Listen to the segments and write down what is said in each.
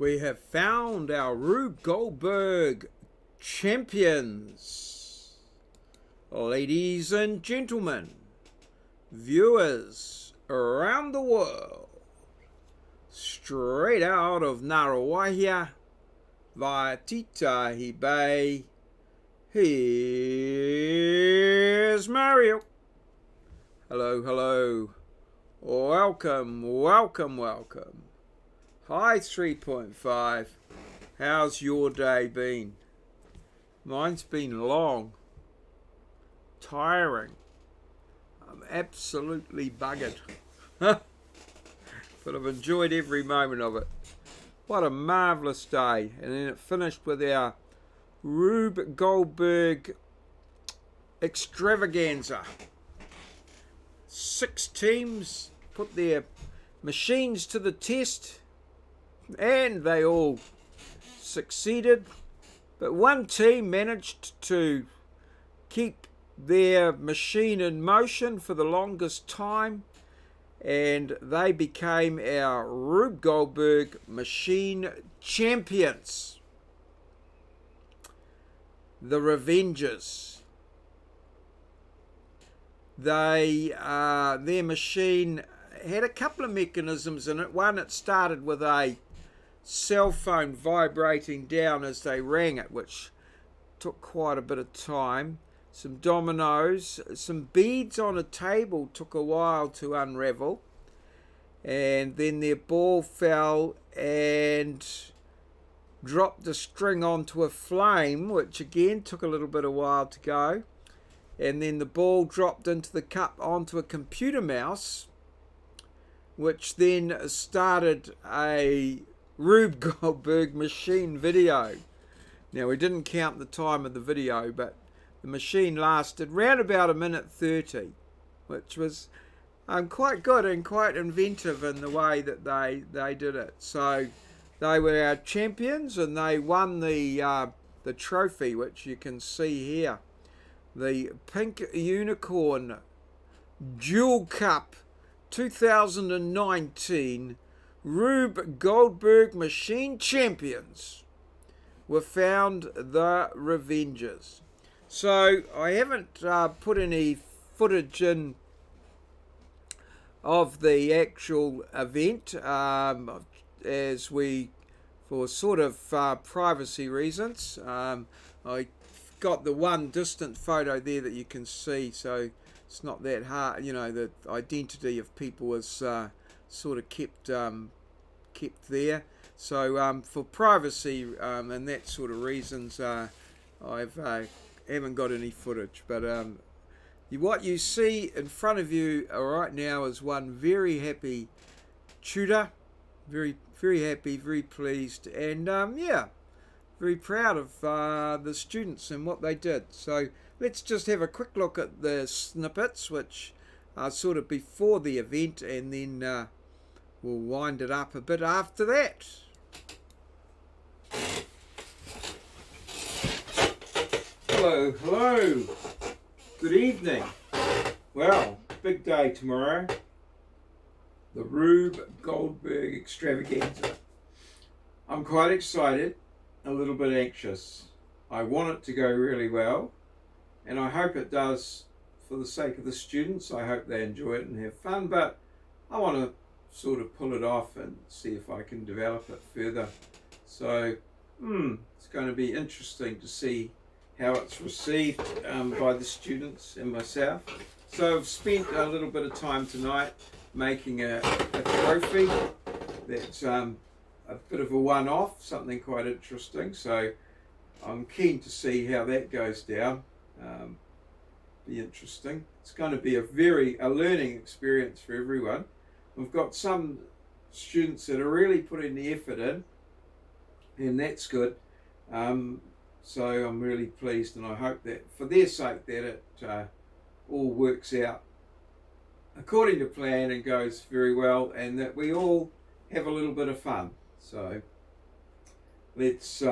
We have found our Rube Goldberg champions. Ladies and gentlemen, viewers around the world, straight out of Narawahia via Titahi Bay, here's Mario. Hello, hello. Welcome, welcome, welcome. Hi 3.5. How's your day been? Mine's been long, tiring. I'm absolutely buggered. But I've enjoyed every moment of it. What a marvellous day. And then it finished with our Rube Goldberg extravaganza. 6 teams put their machines to the test, and they all succeeded, but one team managed to keep their machine in motion for the longest time, and they became our Rube Goldberg machine champions, the Revengers. Their machine had a couple of mechanisms in it. One, it started with a cell phone vibrating down as they rang it, which took quite a bit of time. Some dominoes, some beads on a table took a while to unravel, and then their ball fell and dropped the string onto a flame, which again took a little bit of while to go, and then the ball dropped into the cup onto a computer mouse, which then started a Rube Goldberg machine video. Now, we didn't count the time of the video, but the machine lasted round about 1:30, which was quite good and quite inventive in the way that they did it. So they were our champions, and they won the trophy, which you can see here, the Pink Unicorn Jewel Cup 2019 Rube Goldberg Machine Champions were found the Revengers. So I haven't put any footage in of the actual event, as we, for sort of privacy reasons. I got the one distant photo there that you can see, so it's not that hard. You know, the identity of people is sort of kept there. So for privacy and that sort of reasons, I haven't got any footage. But what you see in front of you right now is one very happy tutor, very happy, very pleased, and very proud of the students and what they did. So let's just have a quick look at the snippets, which are sort of before the event, and then we'll wind it up a bit after that. Hello, hello. Good evening. Well, big day tomorrow. The Rube Goldberg extravaganza. I'm quite excited, a little bit anxious. I want it to go really well, and I hope it does for the sake of the students. I hope they enjoy it and have fun, but I want to sort of pull it off and see if I can develop it further. So it's going to be interesting to see how it's received by the students and myself. So I've spent a little bit of time tonight making a trophy that's a bit of a one-off, something quite interesting. So I'm keen to see how that goes down. Be interesting. It's going to be a learning experience for everyone. We've got some students that are really putting the effort in, and that's good. So I'm really pleased, and I hope that for their sake that it all works out according to plan and goes very well, and that we all have a little bit of fun. So let's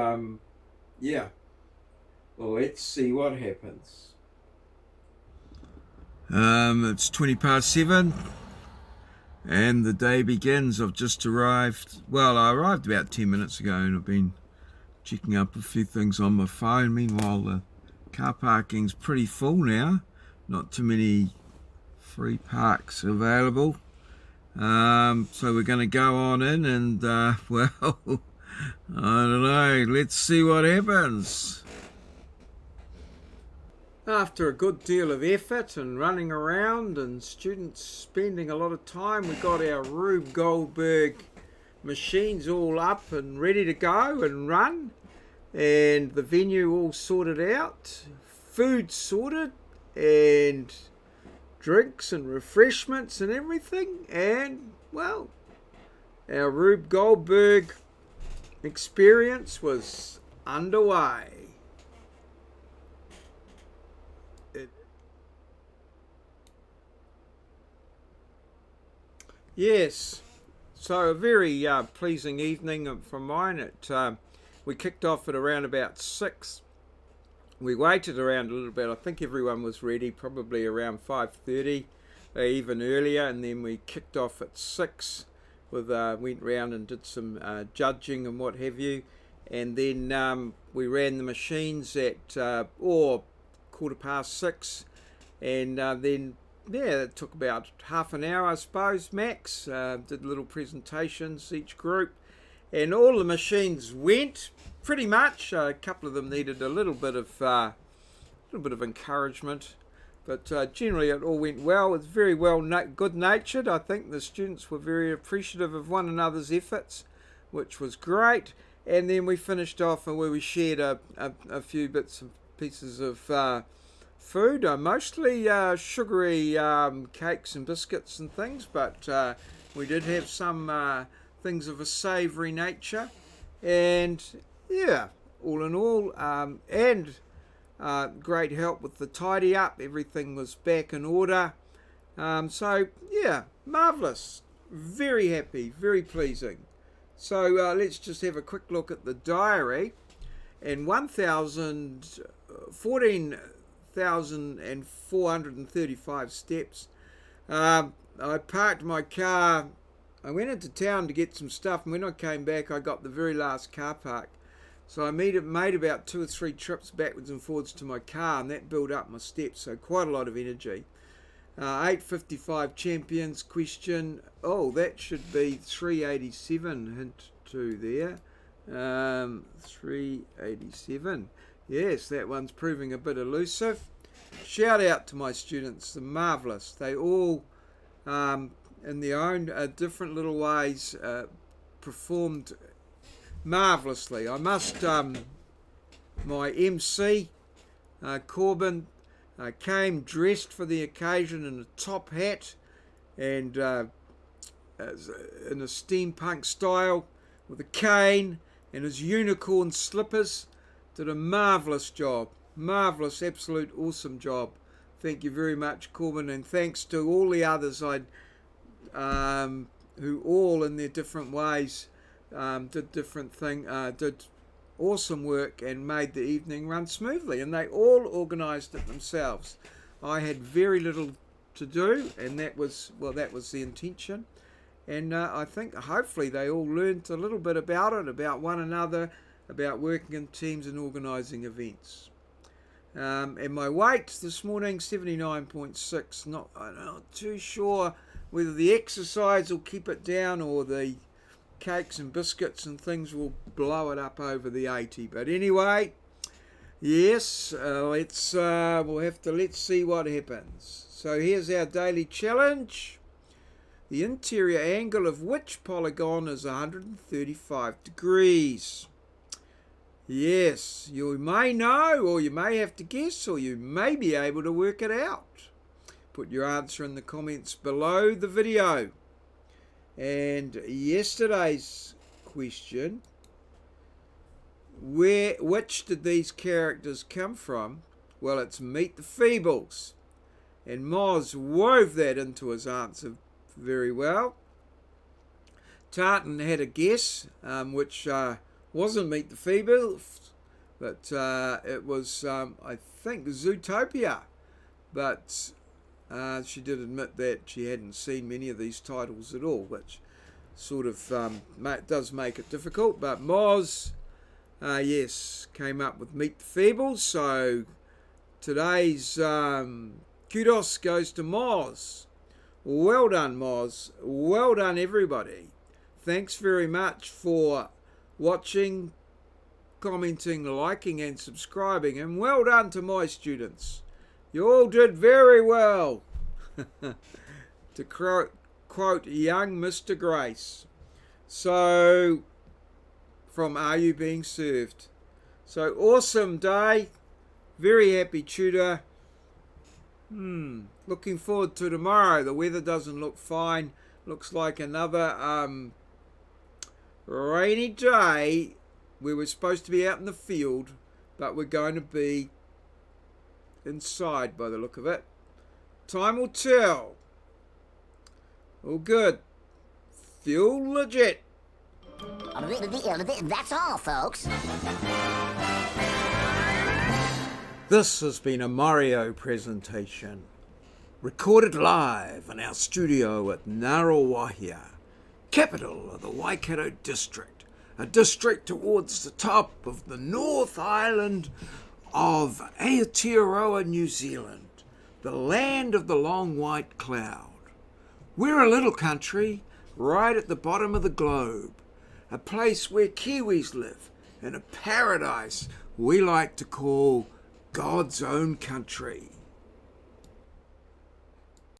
let's see what happens. It's 7:20. And the day begins. I've just arrived. Well, I arrived about 10 minutes ago and I've been checking up a few things on my phone. Meanwhile, the car parking's pretty full now. Not too many free parks available. So we're going to go on in and, well, I don't know. Let's see what happens. After a good deal of effort and running around and students spending a lot of time, we got our Rube Goldberg machines all up and ready to go and run, and the venue all sorted out, food sorted, and drinks and refreshments and everything, and well, our Rube Goldberg experience was underway. Yes, so a very pleasing evening from mine. We kicked off at around about 6. We waited around a little bit. I think everyone was ready, probably around 5:30, even earlier, and then we kicked off at 6. Went round and did some judging and what have you, and then we ran the machines at 6:15, and then it took about half an hour, I suppose, max. Did little presentations, each group, and all the machines went pretty much. A couple of them needed a little bit of encouragement, but generally it all went well. It's very good-natured. I think the students were very appreciative of one another's efforts, which was great. And then we finished off where we shared a few bits and pieces of food, mostly sugary cakes and biscuits and things, but we did have some things of a savoury nature, and yeah, all in all, and great help with the tidy up. Everything was back in order, so yeah, marvellous, very happy, very pleasing. So let's just have a quick look at the diary. And 14,435 steps. I parked my car. I went into town to get some stuff, and when I came back, I got the very last car park. So I made about 2 or 3 trips backwards and forwards to my car, and that built up my steps, so quite a lot of energy. 8:55 champions question. Oh, that should be 387, hint 2 there. 387. Yes, that one's proving a bit elusive. Shout out to my students, they're marvellous. They all, in their own different little ways, performed marvellously. I must, my MC, Corbin, came dressed for the occasion in a top hat and in a steampunk style with a cane and his unicorn slippers. Did a marvellous job. Marvellous, absolute awesome job. Thank you very much, Corbin, and thanks to all the others who all in their different ways did awesome work and made the evening run smoothly, and they all organised it themselves. I had very little to do, and that was the intention. And I think hopefully they all learned a little bit about it, about one another, about working in teams and organising events. And my weight this morning, 79.6. I'm not too sure whether the exercise will keep it down or the cakes and biscuits and things will blow it up over the 80. But anyway, yes, let's see what happens. So here's our daily challenge. The interior angle of which polygon is 135 degrees? Yes, you may know, or you may have to guess, or you may be able to work it out. Put your answer in the comments below the video. And yesterday's question, which did these characters come from? Well, it's Meet the Feebles. And Moz wove that into his answer very well. Tartan had a guess, which wasn't Meet the Feebles, but it was, I think, Zootopia. But She did admit that she hadn't seen many of these titles at all, which sort of does make it difficult. But Moz, yes, came up with Meet the Feebles. So today's kudos goes to Moz. Well done, Moz. Well done, everybody. Thanks very much for watching, commenting, liking and subscribing. And well done to my students. You all did very well. To quote young Mr. Grace. So, from Are You Being Served? So, awesome day. Very happy tutor. Looking forward to tomorrow. The weather doesn't look fine. Looks like another rainy day. We were supposed to be out in the field, but we're going to be inside by the look of it. Time will tell. All good. Feel legit. That's all, folks. This has been a maureo presentation, recorded live in our studio at Ngaruawahia, capital of the Waikato district, a district towards the top of the North Island of Aotearoa, New Zealand, the land of the long white cloud. We're a little country right at the bottom of the globe, a place where Kiwis live in a paradise we like to call God's own country.